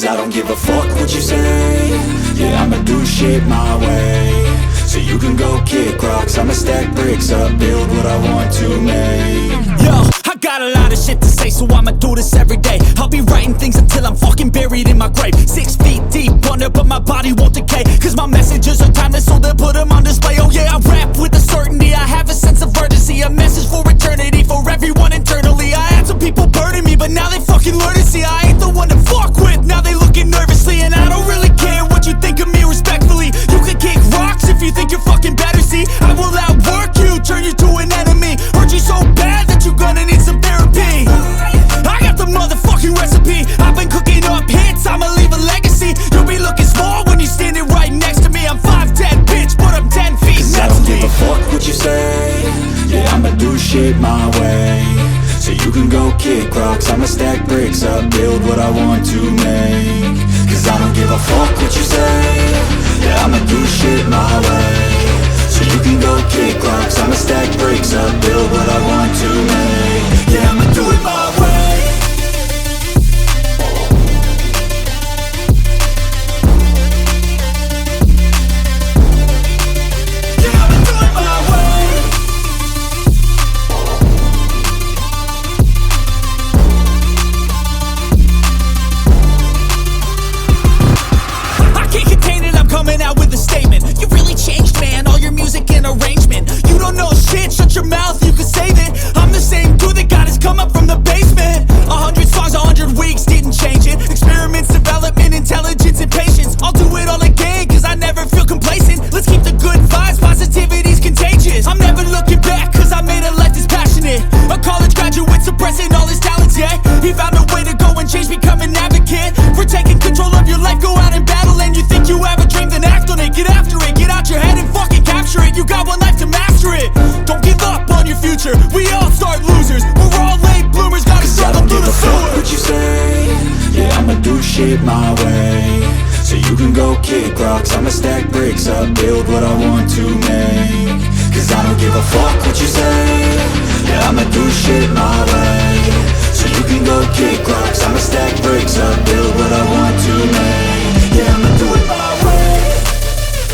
Cause I don't give a fuck what you say. Yeah, I'ma do shit my way. So you can go kick rocks, I'ma stack bricks up, build what I want to make. Yo, I got a lot of shit to say, so I'ma do this every day. I'll be writing things until I'm fucking buried in my grave. 6 feet deep under, but my body won't decay. Cause my messages are timeless, so they'll put them on display. Oh yeah, I rap with a certainty, I have a sense of urgency. A message for eternity, for everyone internally. I had some people burning me, but now they fucking learn to see I ain't the one to fuck with, now they looking nervously. And I don't really care what you think of me, respectfully. You can kick rocks if you think you're fucking better, see. I will outwork you, turn you to an enemy. Hurt you so bad that you're gonna need some therapy. I got the motherfucking recipe, I've been cooking up hits, I'ma leave a legacy. You'll be looking small when you're standing right next to me. I'm 5'10", bitch, but I'm 10 feet Cause next I don't to me. give a fuck what you say. Yeah, I'ma do shit my way. So you can go kick rocks, I'ma stack bricks up, build what I want to make. Cause I don't give a fuck what you say. Yeah, I'ma do shit my way. So you can go kick rocks, I'ma stack bricks up, build what I want to make. Yeah, I'ma do it my way. Coming out with a statement. You really changed, man, all your music and arrangement. You don't know shit, shut your mouth, you can save it. I'm the same dude that got his come up from the basement. 100 songs, 100 weeks, didn't change it. Experiments, development, intelligence, and patience. I'll do it all again, cause I never feel complacent. Let's keep the good vibes, positivity's contagious. I'm never looking back, cause I made a life that's passionate. A college graduate suppressing all his talents, yeah. He found a way to go and change, become an advocate. For taking control of your life, go out and battle. And you think you have a dream, then act on it. Get after it, get out your head and fucking capture it. You got one life to master it. Don't give up on your future, we all start losers. We're all late bloomers, gotta struggle through the sewer. What you say? Yeah, I'ma do shit my way. So you can go kick rocks, I'ma stack bricks up, build what I want to make. Cause I don't give a fuck what you say. Yeah, I'ma do shit my